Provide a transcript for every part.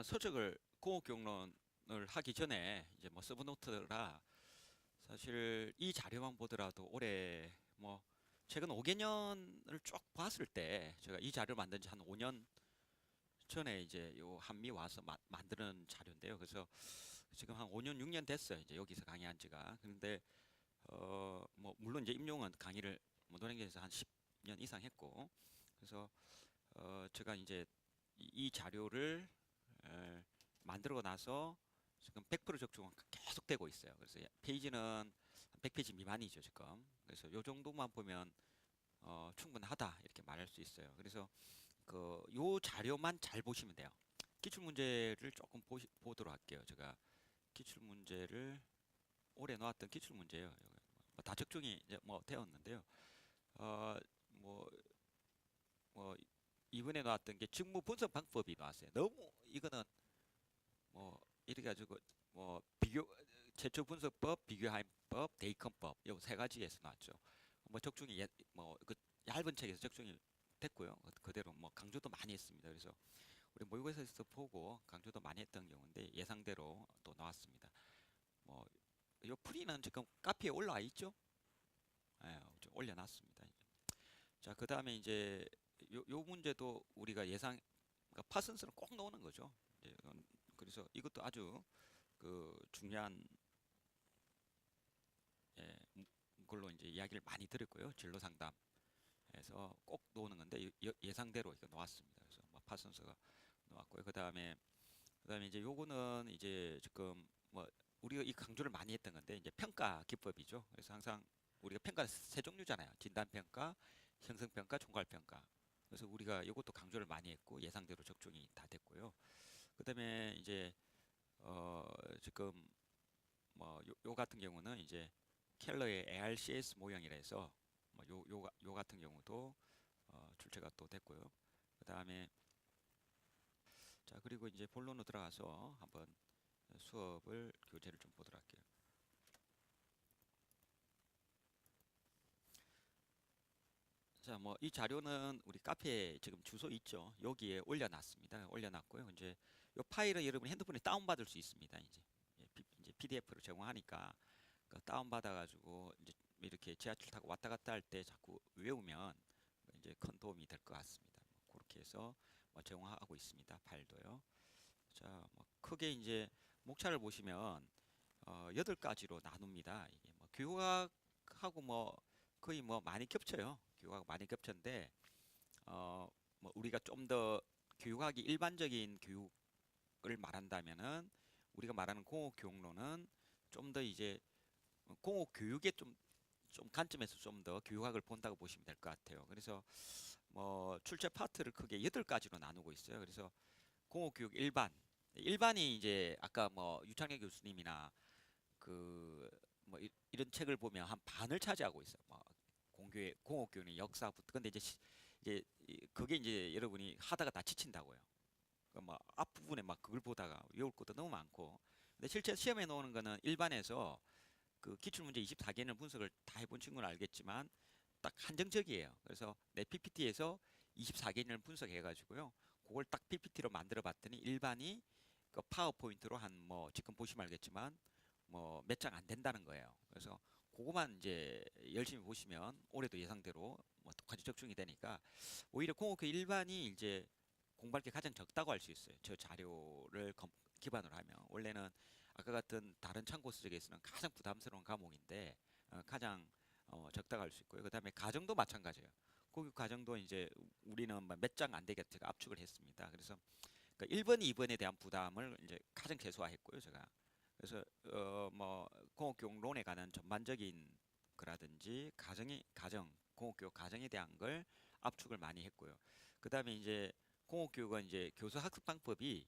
서적을 공업 경론을 하기 전에 이제 뭐 서브노트라 사실 이 자료만 보더라도 올해 뭐 최근 5개년을 쭉 봤을 때 제가 이 자료를 만든 지 한 5년 전에 이제 요 한미 와서 만드는 자료인데요. 그래서 지금 한 5년 6년 됐어요. 이제 여기서 강의한 지가. 근데 뭐 물론 이제 임용은 강의를 뭐 논행에서 한 10년 이상 했고 그래서 제가 이제 이 자료를 에, 만들고 나서 지금 100% 적중은 계속되고 있어요. 그래서 페이지는 한 100페이지 미만이죠, 지금. 그래서 요 정도만 보면 충분하다 이렇게 말할 수 있어요. 그래서 요 자료만 잘 보시면 돼요. 기출 문제를 조금 보도록 할게요. 제가 기출 문제를 올해 나왔던 기출 문제예요. 뭐다 적중이 이제 뭐 되었는데요. 어, 뭐, 뭐 이번에 나왔던 게 직무 분석 방법이 나왔어요. 너무 이거는 뭐 이래 가지고 뭐 비교 최초 분석법, 비교하인법, 대입헌법 요 세 가지에서 나왔죠. 뭐 적중이 뭐그 얇은 책에서 적중이 됐고요. 그대로 뭐 강조도 많이 했습니다. 그래서 우리 모의고사에서 보고 강조도 많이 했던 경우인데 예상대로 또 나왔습니다. 뭐 요 풀이는 지금 카페에 올라와 있죠? 예, 올려놨습니다. 자, 그 다음에 이제 요 문제도 우리가 그러니까 파슨스는 꼭 나오는 거죠. 이제 그래서 이것도 아주 중요한 예, 걸로 이제 이야기를 많이 드렸고요. 진로 상담에서 꼭 나오는 건데 예상대로 이거 나왔습니다. 그래서 뭐 파슨스가 나왔고요. 그다음에 이제 요거는 이제 지금 뭐 우리가 이 강조를 많이 했던 건데 이제 평가 기법이죠. 그래서 항상 우리가 평가는 세 종류잖아요. 진단 평가, 형성 평가, 총괄 평가. 그래서 우리가 이것도 강조를 많이 했고 예상대로 적중이 다 됐고요. 그다음에 이제 지금 뭐 요 같은 경우는 이제 켈러의 ARCS 모형이라 해서 요 같은 경우도 출제가 또 됐고요. 그다음에 자 그리고 이제 본론으로 들어가서 한번 수업을 교재를 좀 보도록 할게요. 자, 뭐 이 자료는 우리 카페에 지금 주소 있죠. 여기에 올려놨습니다. 올려놨고요. 이제 이 파일은 여러분이 핸드폰에 다운받을 수 있습니다. 이제 PDF로 제공하니까 그 다운받아가지고 이제 이렇게 지하철 타고 왔다 갔다 할 때 자꾸 외우면 이제 큰 도움이 될 것 같습니다. 뭐 그렇게 해서 뭐 제공하고 있습니다. 파일도요. 자, 뭐 크게 이제 목차를 보시면 8가지로 나눕니다. 이게 뭐 교육학하고 뭐 거의 뭐 많이 겹쳐요. 교육하고 많이 겹쳤는데 어, 뭐 우리가 좀 더 교육학이 일반적인 교육을 말한다면은 우리가 말하는 공업 교육론은 좀 더 이제 공업 교육의 좀 관점에서 좀 더 교육학을 본다고 보시면 될 것 같아요. 그래서 뭐 출제 파트를 크게 8가지로 나누고 있어요. 그래서 공업교육 일반이 이제 아까 뭐 유창래 교수님이나 그 뭐 이런 책을 보면 한 반을 차지하고 있어요. 뭐 공업교육의 역사부터. 근데 이제 그게 이제 여러분이 하다가 다 지친다고요. 그뭐 앞부분에 막 그걸 보다가 외울 것도 너무 많고. 근데 실제 시험에 나오는 거는 일반에서 그 기출문제 24개는 분석을 다 해본 친구는 알겠지만 딱 한정적이에요. 그래서 내 PPT에서 24개를 분석해 가지고요. 그걸 딱 PPT로 만들어 봤더니 일반이 그 파워포인트로 한 뭐 지금 보시면 알겠지만 뭐 몇 장 안 된다는 거예요. 그래서 그거만 이제 열심히 보시면 올해도 예상대로 뭐 똑같이 적중이 되니까 오히려 공업교 일반이 이제 공부할 게 가장 적다고 할 수 있어요. 저 자료를 기반으로 하면 원래는 아까 같은 다른 참고 서적에서는 가장 부담스러운 과목인데 가장 적다고 할 수 있고요. 그다음에 가정도 마찬가지예요. 고교 가정도 이제 우리는 몇 장 안 되게 제가 압축을 했습니다. 그래서 그러니까 1번, 2번에 대한 부담을 이제 가장 최소화했고요, 제가. 그래서 뭐 공업교육론에 관한 전반적인 거라든지 공업교육 가정에 대한 걸 압축을 많이 했고요. 그다음에 이제 공업교육은 이제 교수 학습 방법이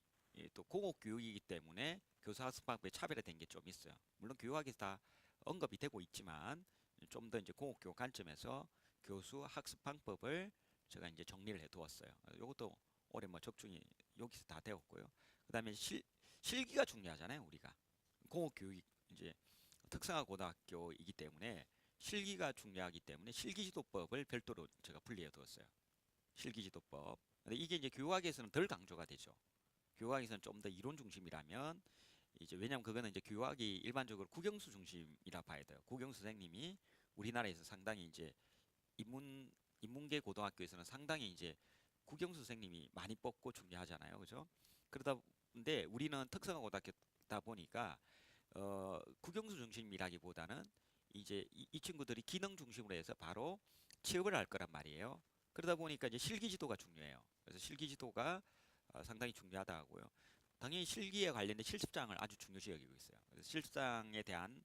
또 공업교육이기 때문에 교수 학습 방법에 차별화된 게 좀 있어요. 물론 교육학에서 다 언급이 되고 있지만 좀 더 이제 공업교육 관점에서 교수 학습 방법을 제가 이제 정리를 해 두었어요. 이것도 올해 뭐 적중이 여기서 다 되었고요. 그다음에 실기가 중요하잖아요, 우리가. 공업교육 이제 특성화 고등학교이기 때문에 실기가 중요하기 때문에 실기지도법을 별도로 제가 분리해 두었어요. 실기지도법. 근데 이게 이제 교육학에서는 덜 강조가 되죠. 교육학에서는 좀 더 이론 중심이라면 이제 왜냐면 그거는 이제 교육학이 일반적으로 국영수 중심이라 봐야 돼요. 국영수 선생님이 우리나라에서 상당히 이제 인문계 고등학교에서는 상당히 이제 국영수 선생님이 많이 뽑고 중요하잖아요. 그죠? 그러다 근데 우리는 특성화 고등학교다 보니까 국영수 중심이라기보다는 이제 이 친구들이 기능 중심으로 해서 바로 취업을 할 거란 말이에요. 그러다 보니까 이제 실기지도가 중요해요. 그래서 실기지도가 상당히 중요하다 하고요. 당연히 실기에 관련된 실습장을 아주 중요시 여기고 있어요. 그래서 실습장에 대한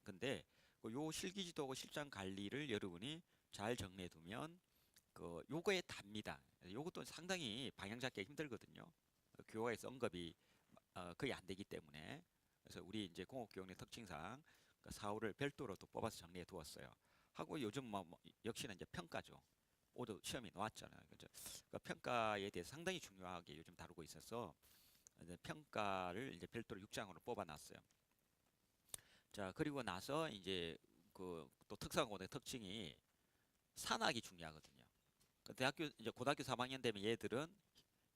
근데 요 실기지도하고 실장 관리를 여러분이 잘 정리해 두면 그 요거에 답니다. 요것도 상당히 방향 잡기 힘들거든요. 교과에서 언급이 거의 안 되기 때문에 그래서 우리 이제 공업교육의 특징상 그 사후를 별도로 또 뽑아서 정리해 두었어요. 하고 요즘 뭐 역시나 이제 평가죠. 오도 시험이 나왔잖아요. 그죠? 그 평가에 대해 상당히 중요하게 요즘 다루고 있어서 이제 평가를 이제 별도로 6장으로 뽑아놨어요. 자, 그리고 나서 이제 그 또 특성고의 특징이 산학이 중요하거든요. 그 대학교 이제 고등학교 3학년 되면 얘들은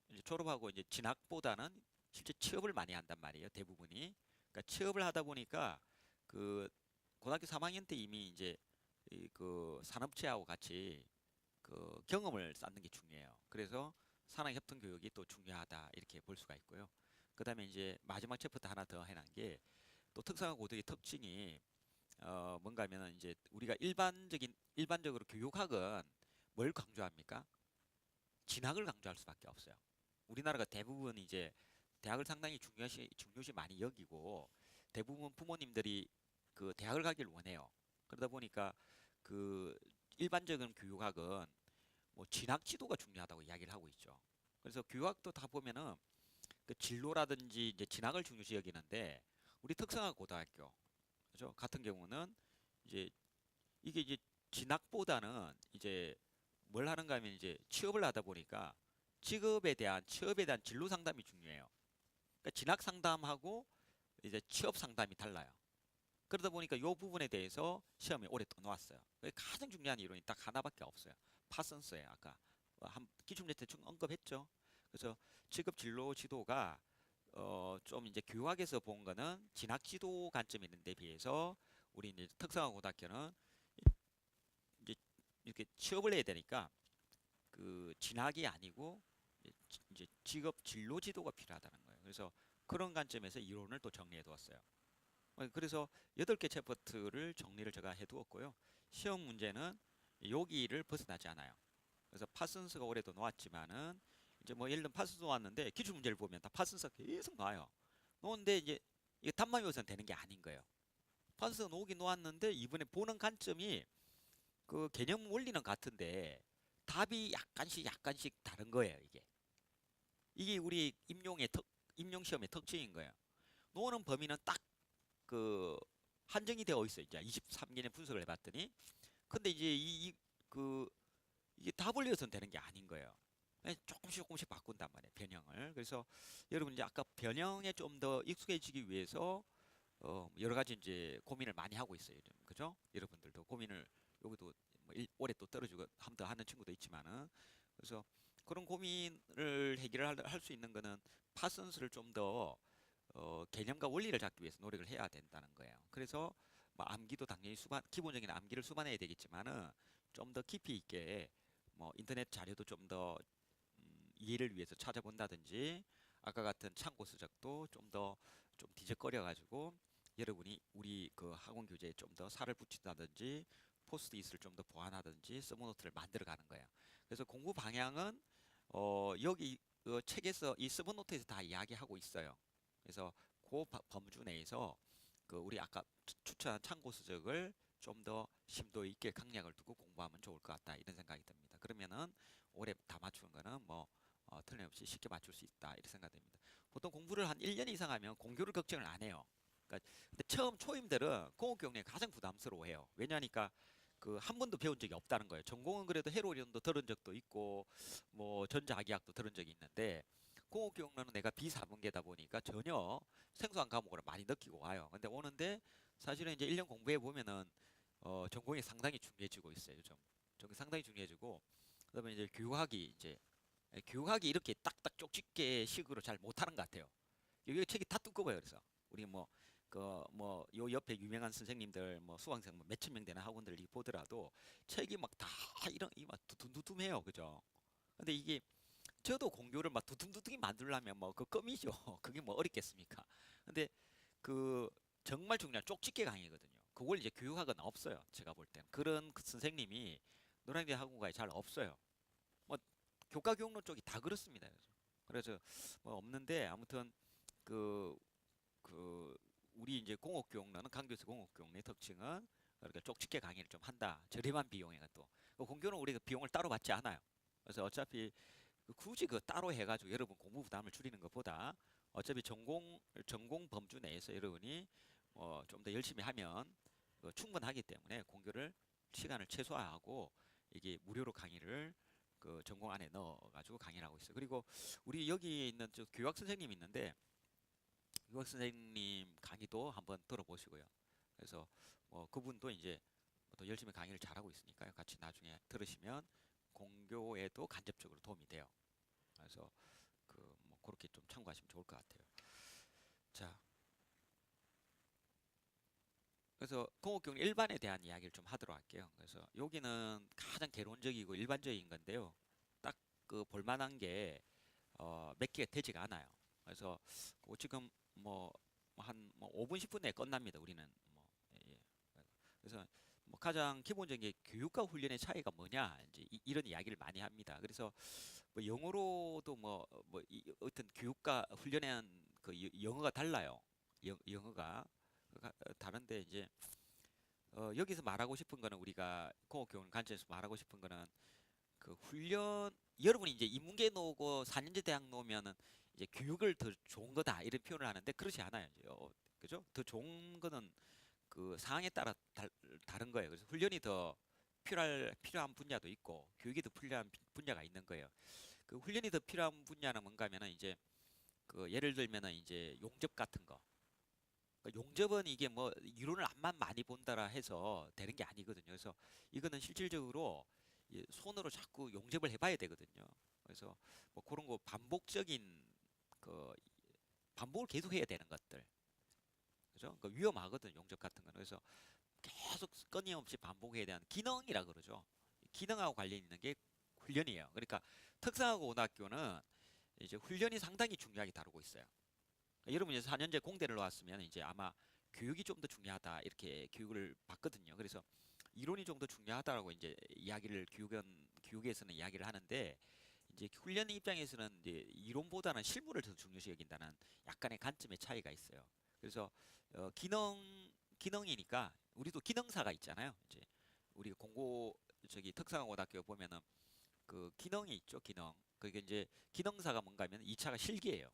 이제 졸업하고 이제 진학보다는 실제 취업을 많이 한단 말이에요. 대부분이. 그러니까 취업을 하다 보니까 그 고등학교 3학년 때 이미 이제 그 산업체하고 같이 그 경험을 쌓는 게 중요해요. 그래서 산학협통 교육이 또 중요하다 이렇게 볼 수가 있고요. 그다음에 이제 마지막 챕터 하나 더 해놓은 게 또 특성화 고등의 특징이 뭔가 하면은 이제 우리가 일반적으로 교육학은 뭘 강조합니까? 진학을 강조할 수밖에 없어요. 우리나라가 대부분 이제 대학을 상당히 중요시 많이 여기고 대부분 부모님들이 그 대학을 가길 원해요. 그러다 보니까 그 일반적인 교육학은 뭐 진학 지도가 중요하다고 이야기를 하고 있죠. 그래서 교육학도 다 보면은 그 진로라든지 이제 진학을 중요시 여기는데 우리 특성화 고등학교 그죠? 같은 경우는 이제 이게 이제 진학보다는 이제 뭘 하는가 하면 이제 취업을 하다 보니까 취업에 대한 진로 상담이 중요해요. 그러니까 진학 상담하고 이제 취업 상담이 달라요. 그러다 보니까 이 부분에 대해서 시험에 올해 또 나왔어요. 가장 중요한 이론이 딱 하나밖에 없어요. 파슨스예요. 아까 한 기출문제 대충 언급했죠. 그래서 직업 진로 지도가 좀 이제 교육학에서 본 거는 진학 지도 관점이 있는데 비해서 우리 이제 특성화 고등학교는 이제 이렇게 취업을 해야 되니까 그 진학이 아니고 이제 직업 진로 지도가 필요하다는 거예요. 그래서 그런 관점에서 이론을 또 정리해 두었어요. 그래서 8개 챕터를 정리를 제가 해 두었고요. 시험 문제는 여기를 벗어나지 않아요. 그래서 파슨스가 올해도 나왔지만은 이제 뭐 예를 들면 파슨스 나왔는데 기출 문제를 보면 다 파슨스가 계속 나와요. 나오는데 이제 이게 답만 외워서는 되는 게 아닌 거예요. 파슨스가 나오긴 나왔는데 이번에 보는 관점이 그 개념 원리는 같은데 답이 약간씩 다른 거예요, 이게. 이게 우리 임용 시험의 특징인 거예요. 노는 범위는 딱 그 한정이 되어 있어요. 이제 23개년 분석을 해봤더니 근데 이제 그 이게 답을 외워서는 되는 게 아닌 거예요. 조금씩 바꾼단 말이에요. 변형을. 그래서 여러분 이제 아까 변형에 좀 더 익숙해지기 위해서 여러 가지 이제 고민을 많이 하고 있어요. 요즘. 그죠? 여러분들도 고민을 여기도 뭐 올해 또 떨어지고 한 번 더 하는 친구도 있지만은 그래서 그런 고민을 해결을 할 수 있는 거는 파슨스를 좀 더 개념과 원리를 잡기 위해서 노력을 해야 된다는 거예요. 그래서 뭐 암기도 당연히 기본적인 암기를 수반해야 되겠지만은 좀 더 깊이 있게 뭐 인터넷 자료도 좀 더 이해를 위해서 찾아본다든지 아까 같은 참고 서적도 좀 더 좀 뒤적거려 가지고 여러분이 우리 그 학원 교재에 좀 더 살을 붙인다든지 포스트잇을 좀 더 보완하든지 서브노트를 만들어 가는 거예요. 그래서 공부 방향은 여기 책에서 이 서브노트에서 다 이야기하고 있어요. 그래서 그 범주 내에서 그 우리 아까 추천한 참고 서적을 좀 더 심도 있게 강약을 두고 공부하면 좋을 것 같다 이런 생각이 듭니다. 그러면은 올해 다 맞추는 거는 뭐 틀림없이 쉽게 맞출 수 있다 이렇게 생각됩니다. 보통 공부를 한 1년 이상 하면 공교를 걱정을 안 해요. 그러니까 근데 처음 초임들은 공업경영이 가장 부담스러워해요. 왜냐하니까 그 한 번도 배운 적이 없다는 거예요. 전공은 그래도 해로이론도 들은 적도 있고 뭐 전자기학도 들은 적이 있는데 공업경영은 내가 비사문계다 보니까 전혀 생소한 과목을 많이 느끼고 와요. 근데 오는데 사실은 이제 1년 공부해 보면은 전공이 상당히 중요해지고 있어요. 요즘 전공이 상당히 중요해지고 그다음에 이제 교육학이 이제 교육학이 이렇게 딱딱 쪽집게 식으로 잘 못하는 것 같아요. 여기 책이 다 두꺼워요. 그래서 우리 뭐 그 뭐 요 옆에 유명한 선생님들 뭐 수강생 뭐 몇천 명 되는 학원들 보더라도 책이 막 다 이런 이막 두툼두툼해요. 그죠? 근데 이게 저도 공교를 막 두툼두툼히 만들려면 뭐 그 껌이죠. 그게 뭐 어렵겠습니까? 근데 그 정말 중요한 쪽집게 강의거든요. 그걸 이제 교육학은 없어요. 제가 볼 때는 그런 그 선생님이 노량진 학원가에 잘 없어요. 뭐 교과 교육론 쪽이 다 그렇습니다. 그래서 뭐 없는데 아무튼 그 그 우리 이제 공업교육론은 강교수 공업교육론의 특징은 그렇게 쪽집게 강의를 좀 한다. 저렴한 비용에 또 공교는 우리가 비용을 따로 받지 않아요. 그래서 어차피 굳이 그 따로 해가지고 여러분 공부 부담을 줄이는 것보다 어차피 전공 범주 내에서 여러분이 좀 더 열심히 하면 충분하기 때문에 공교를 시간을 최소화하고 이게 무료로 강의를 그 전공 안에 넣어가지고 강의를 하고 있어요. 그리고 우리 여기 있는 저 교육 선생님이 있는데 교육 선생님 강의도 한번 들어보시고요. 그래서 그분도 이제 또 열심히 강의를 잘하고 있으니까요. 같이 나중에 들으시면 공교에도 간접적으로 도움이 돼요. 그래서 그 뭐 그렇게 좀 참고하시면 좋을 것 같아요. 자, 그래서 공업교육 일반에 대한 이야기를 좀 하도록 할게요. 그래서 여기는 가장 개론적이고 일반적인 건데요. 딱 그 볼만한 게 몇 개가 되지가 않아요. 그래서 지금 한 5분 10분 내에 끝납니다. 우리는 예. 그래서 가장 기본적인 게 교육과 훈련의 차이가 뭐냐 이제 이런 이야기를 많이 합니다. 그래서 뭐 영어로도 어떤 교육과 훈련의 그 영어가 달라요. 영어가 다른데 이제 여기서 말하고 싶은 거는 우리가 공업교육 관점에서 말하고 싶은 거는 그 훈련 여러분이 이제 인문계 나오고 4년제 대학 나오면은 이제 교육을 더 좋은 거다 이런 표현을 하는데 그렇지 않아요. 이제 그죠? 더 좋은 거는 그 상황에 따라 다른 거예요. 그래서 훈련이 더 필요한 분야도 있고 교육이 더 필요한 분야가 있는 거예요. 그 훈련이 더 필요한 분야는 뭔가 하면은 이제 그 예를 들면은 이제 용접 같은 거. 그러니까 용접은 이게 뭐 이론을 안만 많이 본다라 해서 되는 게 아니거든요. 그래서 이거는 실질적으로 손으로 자꾸 용접을 해봐야 되거든요. 그래서 뭐 그런 거 반복적인 그 반복을 계속 해야 되는 것들. 그죠? 그 위험하거든 용접 같은 거는. 그래서 계속 끊임없이 반복해야 되는 기능이라 그러죠. 기능하고 관련 있는 게 훈련이에요. 그러니까 특성화고등학교는 이제 훈련이 상당히 중요하게 다루고 있어요. 여러분 이제 4년제 공대를 나왔으면 이제 아마 교육이 좀 더 중요하다 이렇게 교육을 받거든요. 그래서 이론이 좀 더 중요하다라고 이제 이야기를 교육에서는 이야기를 하는데 이제 훈련 입장에서는 이제 이론보다는 실무를 더 중요시 여긴다는 약간의 관점의 차이가 있어요. 그래서 기능이니까 우리도 기능사가 있잖아요. 이제 우리 공고 저기 특성화고등학교 보면은 그 기능이 있죠. 기능. 그게 이제 기능사가 뭔가 하면 2차가 실기예요.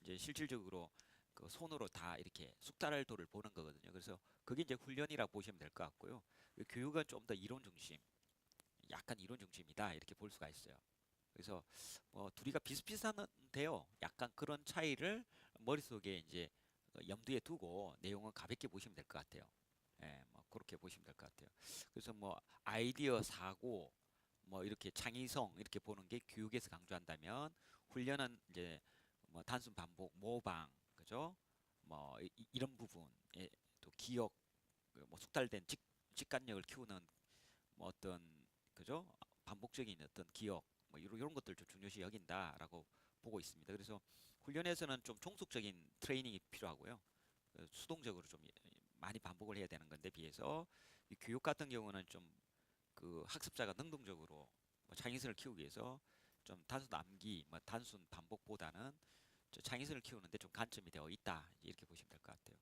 이제 실질적으로 그 손으로 다 이렇게 숙달도를 보는 거거든요. 그래서 그게 이제 훈련이라고 보시면 될 것 같고요. 교육은 좀 더 이론 중심, 약간 이론 중심이다 이렇게 볼 수가 있어요. 그래서 둘이가 비슷비슷한데요. 약간 그런 차이를 머릿속에 이제 염두에 두고 내용은 가볍게 보시면 될 것 같아요. 예, 뭐 그렇게 보시면 될 것 같아요. 그래서 뭐 아이디어 사고 뭐 이렇게 창의성 이렇게 보는 게 교육에서 강조한다면 훈련은 이제 뭐 단순 반복, 모방, 그죠? 뭐 이런 부분에 또 기억, 그뭐 숙달된 직관력을 키우는 뭐 어떤 그죠? 반복적인 어떤 기억 뭐 이런 것들 좀 중요시 여긴다라고 보고 있습니다. 그래서 훈련에서는 좀 종속적인 트레이닝이 필요하고요. 수동적으로 좀 많이 반복을 해야 되는 건데 비해서 이 교육 같은 경우는 좀 그 학습자가 능동적으로 뭐 창의성을 키우기 위해서 좀 단순 암기, 뭐 단순 반복보다는 창의성을 키우는데 좀 관점이 되어 있다 이렇게 보시면 될 것 같아요.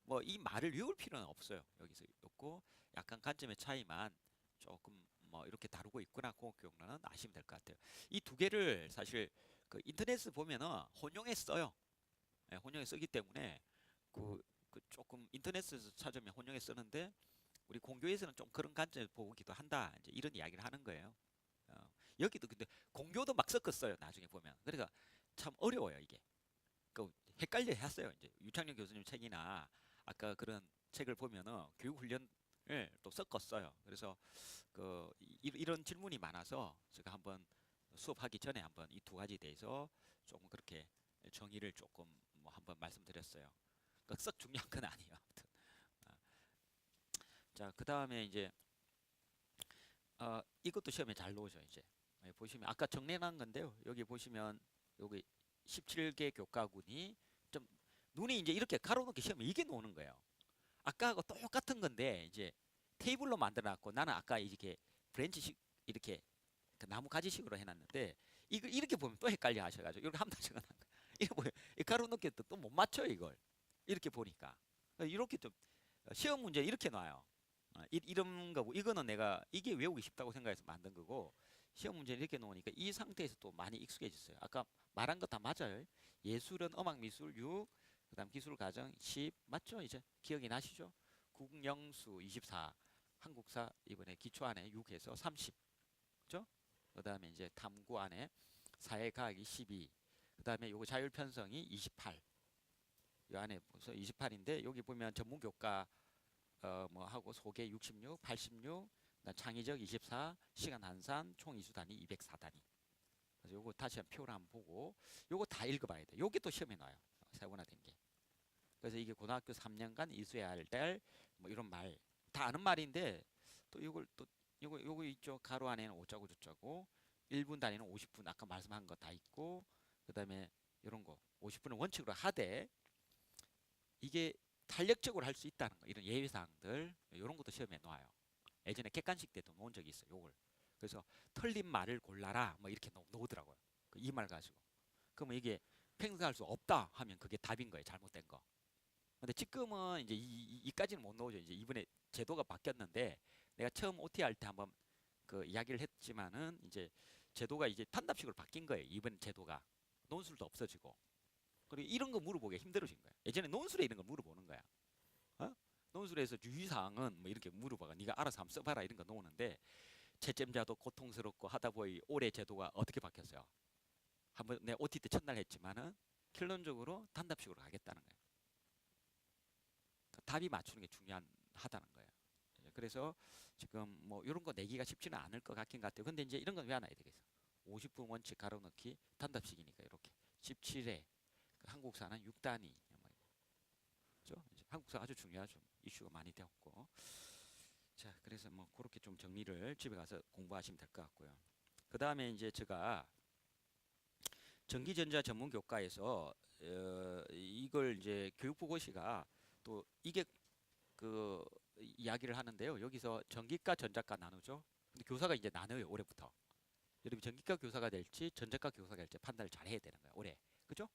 뭐 이 말을 외울 필요는 없어요. 여기서 없고 약간 관점의 차이만 조금 뭐 이렇게 다루고 있구나 공업교육론은 아시면 될 것 같아요. 이 두 개를 사실 그 인터넷에 보면은 혼용해 써요. 예, 혼용해 쓰기 때문에 그 조금 인터넷에서 찾으면 혼용해 쓰는데 우리 공교에서는 좀 그런 관점에서 보기도 한다. 이제 이런 이야기를 하는 거예요. 여기도 근데 공교도 막 섞었어요. 나중에 보면. 그러니까 참 어려워요 이게. 그 헷갈려 했어요. 이제 유창렬 교수님 책이나 아까 그런 책을 보면은 교육 훈련을 또 섞었어요. 그래서 이런 질문이 많아서 제가 한번 수업하기 전에 한번 이 두 가지에 대해서 조금 그렇게 정의를 조금 뭐 한번 말씀드렸어요. 그러니까 썩 중요한 건 아니에요. 아무튼. 아, 자, 그 다음에 이제 이것도 시험에 잘 나오죠. 이제 보시면 아까 정리한 건데요. 여기 보시면 여기 17개 교과군이 좀 눈이 이제 이렇게 가로놓기 시험에 이게 나오는 거예요. 아까하고 똑같은 건데 이제 테이블로 만들어놨고 나는 아까 이렇게 브랜치식 이렇게 그 나무 가지식으로 해놨는데 이걸 이렇게 보면 또 헷갈려 하셔가지고 이렇게 한번 적어놓은 거. 이거 뭐예요? 이 가로놓기 또 못 맞춰 이걸 이렇게 보니까 이렇게 좀 시험 문제 이렇게 놔요. 이런 거고 이거는 내가 이게 외우기 쉽다고 생각해서 만든 거고 시험 문제를 이렇게 놓으니까 이 상태에서 또 많이 익숙해졌어요. 아까 말한 거 다 맞아요. 예술은 음악, 미술 6, 그다음 기술, 가정 10 맞죠? 이제 기억이 나시죠? 국영수 24, 한국사 이번에 기초 안에 6해서 30, 그죠? 그다음에 이제 탐구 안에 사회과학이 12, 그다음에 요거 자율편성이 28. 이 안에 벌써 28인데 여기 보면 전문교과 뭐 하고 소개 66, 86, 창의적 24, 시간 한산, 총 이수 단위 204단위. 그래서 요거 다시 한 표를 한번 보고 요거 다 읽어봐야 돼. 요게 또 시험에 나와요. 세분화된 게. 그래서 이게 고등학교 3년간 이수해야 할 뭐 이런 말 다 아는 말인데 또 이걸 또 요거 있죠. 가로 안에는 오자고 저자고 1분 단위는 50분 아까 말씀한 거 다 있고 그다음에 이런 거 50분을 원칙으로 하되 이게 탄력적으로 할 수 있다는 거 이런 예외사항들 이런 것도 시험에 나와요. 예전에 객관식 때도 놓은 적이 있어요. 요걸. 그래서 틀린 말을 골라라 뭐 이렇게 놓더라고요. 이 말 가지고. 그러면 이게 팽성할 수 없다 하면 그게 답인 거예요. 잘못된 거. 근데 지금은 이제 이까지는 못 나오죠. 이제 이번에 제도가 바뀌었는데 내가 처음 OT 할 때 한번 그 이야기를 했지만은 이제 제도가 이제 단답식으로 바뀐 거예요. 이번 제도가 논술도 없어지고 그리고 이런 거 물어보기 힘들어진 거야. 예전에 논술에 이런 거 물어보는 거야. 어? 논술에서 주의사항은 뭐 이렇게 물어봐가 네가 알아서 한번 써봐라 이런 거 놓는데 채점자도 고통스럽고 하다 보니 올해 제도가 어떻게 바뀌었어요? 한번 내 OT 때 첫날 했지만은 결론적으로 단답식으로 가겠다는 거예요. 답이 맞추는 게 중요하다는 거예요. 그래서 지금 뭐 이런 거 내기가 쉽지는 않을 것 같긴 같아요. 근데 이제 이런 건 왜 안 해야 되겠어? 50분 원칙 가로넣기 단답식이니까 이렇게 17회 한국사는 6단위 그렇죠? 한국사 아주 중요하죠. 이슈가 많이 되었고 자 그래서 뭐 그렇게 좀 정리를 집에 가서 공부하시면 될 것 같고요. 그 다음에 이제 제가 전기전자 전문 교과에서 이걸 이제 교육부고시가 또 이게 그 이야기를 하는데요. 여기서 전기과 전자과 나누죠. 근데 교사가 이제 나눠요. 올해부터. 여러분 전기과 교사가 될지 전자과 교사가 될지 판단을 잘 해야 되는 거예요. 올해. 그죠?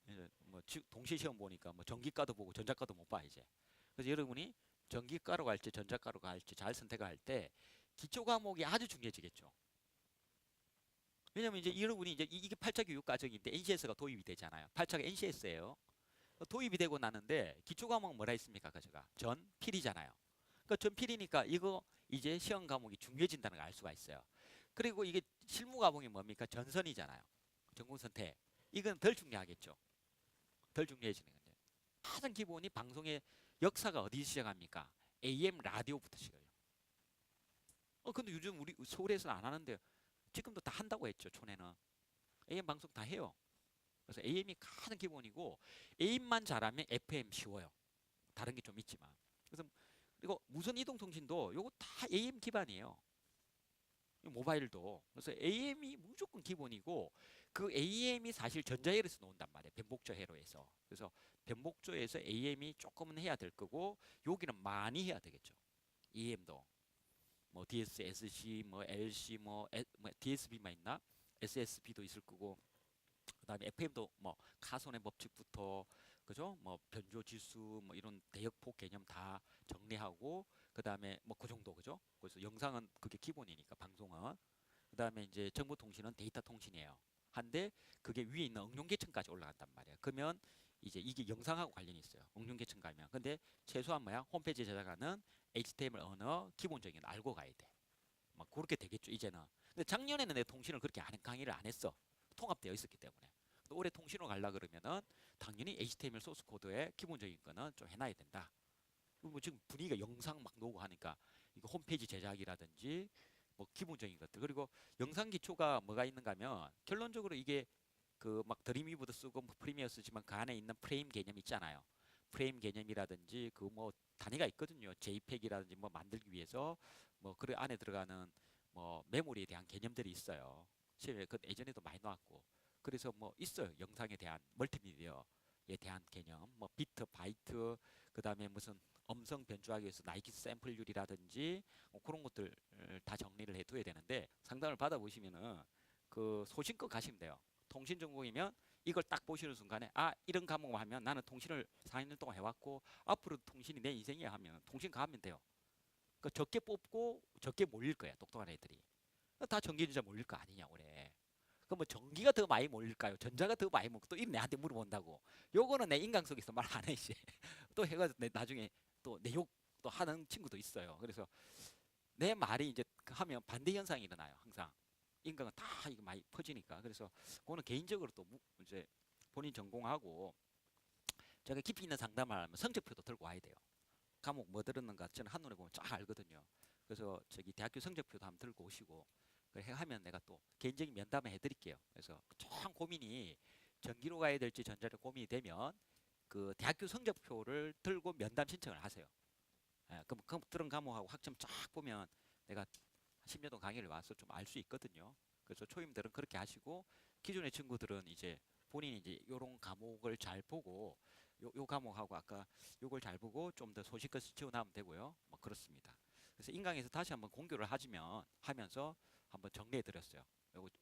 이제 뭐 동시 시험 보니까 뭐 전기과도 보고 전자과도 못 봐 이제. 그래서 여러분이 전기과로 갈지 전자과로 갈지 잘 선택할 때 기초 과목이 아주 중요해지겠죠. 왜냐면 이제 여러분이 이제 이게 8차 교육 과정인데 NCS가 도입이 되잖아요. 8차가 NCS예요. 도입이 되고 나는데 기초 과목 뭐라 했습니까? 그저가 전 필이잖아요. 그러니까 전 필이니까 이거 이제 시험 과목이 중요해진다는 걸 알 수가 있어요. 그리고 이게 실무 과목이 뭡니까? 전선이잖아요. 전공 선택. 이건 덜 중요하겠죠. 덜 중요해지는 건데. 가장 기본이 방송의 역사가 어디 시작합니까? AM 라디오부터 시작해요. 근데 요즘 우리 서울에서는 안 하는데 지금도 다 한다고 했죠. 촌에는 AM 방송 다 해요. 그래서 AM이 가장 기본이고 AM만 잘하면 FM 쉬워요. 다른 게 좀 있지만. 그래서 그리고 무선 이동 통신도 요거 다 AM 기반이에요. 모바일도. 그래서 AM이 무조건 기본이고 그 AM이 사실 전자회로에서 나온단 말이에요. 변복조 회로에서. 그래서 변복조에서 AM이 조금은 해야 될 거고 여기는 많이 해야 되겠죠. EM도. 뭐 DS, SC, 뭐 LC, 뭐 DSB만 있나? SSB도 있을 거고 그다음에 FM도 뭐 카손의 법칙부터 그죠? 뭐 변조 지수 뭐 이런 대역폭 개념 다 정리하고 그다음에 뭐 그 정도 그죠? 그래서 영상은 그게 기본이니까 방송은 그다음에 이제 정보통신은 데이터 통신이에요. 한데 그게 위에 있는 응용 계층까지 올라간단 말이에요. 그러면 이제 이게 영상하고 관련이 있어요. 응용 계층 가면. 근데 최소한 뭐야? 홈페이지 제작하는 HTML 언어 기본적인 거 알고 가야 돼. 막 그렇게 되겠죠, 이제는. 근데 작년에는 내 통신을 그렇게 강의를 안 했어. 통합되어 있었기 때문에. 올해 통신으로 가려 그러면은 당연히 HTML 소스 코드의 기본적인 거는 좀 해놔야 된다. 뭐 지금 분위기가 영상 막 나오고 하니까 이거 홈페이지 제작이라든지 뭐 기본적인 것들. 그리고 영상 기초가 뭐가 있는가 하면 결론적으로 이게 그 막 드림위브도 쓰고 뭐 프리미어 쓰지만 그 안에 있는 프레임 개념 있잖아요. 프레임 개념이라든지 그 뭐 단위가 있거든요. JPEG이라든지 뭐 만들기 위해서 뭐 그 안에 들어가는 뭐 메모리에 대한 개념들이 있어요. 실제 그 예전에도 많이 나왔고. 그래서 뭐 있어요. 영상에 대한 멀티미디어에 대한 개념, 뭐 비트, 바이트, 그다음에 무슨 음성 변조하기 위해서 나이키 샘플률이라든지 뭐 그런 것들 다 정리를 해둬야 되는데 상담을 받아보시면은 그 소신껏 가시면 돼요. 통신 전공이면 이걸 딱 보시는 순간에 아 이런 과목만 하면 나는 통신을 4년 동안 해왔고 앞으로 통신이 내 인생이야 하면 통신 가면 돼요. 그 적게 뽑고 적게 몰릴 거야 똑똑한 애들이. 다 전기전자 몰릴 거 아니냐 올해. 그럼 뭐 전기가 더 많이 몰릴까요? 전자가 더 많이 몰고 또 이 내한테 물어본다고. 요거는 내 인강 속에서 말 안 해 이제. 또 해가지고 나중에 또 내 욕 또 하는 친구도 있어요. 그래서 내 말이 이제 하면 반대 현상이 일어나요. 항상 인강은 다 이거 많이 퍼지니까. 그래서 그거는 개인적으로 또 이제 본인 전공하고 제가 깊이 있는 상담을 하면 성적표도 들고 와야 돼요. 과목 뭐 들었는가 저는 한눈에 보면 쫙 알거든요. 그래서 저기 대학교 성적표도 한번 들고 오시고 그래 하면 내가 또 개인적인 면담을 해드릴게요. 그래서 참 고민이 전기로 가야 될지 전자로 고민이 되면 그 대학교 성적표를 들고 면담 신청을 하세요. 예, 그럼 들은 과목하고 학점 쫙 보면 내가 10년 동안 강의를 와서 좀 알 수 있거든요. 그래서 초임들은 그렇게 하시고 기존의 친구들은 이제 본인이 이제 요런 과목을 잘 보고 요 과목하고 아까 요걸 잘 보고 좀 더 소식껏 지원하면 되고요. 뭐 그렇습니다. 그래서 인강에서 다시 한번 공교를 하지면 하면서 한번 정리해 드렸어요. 요거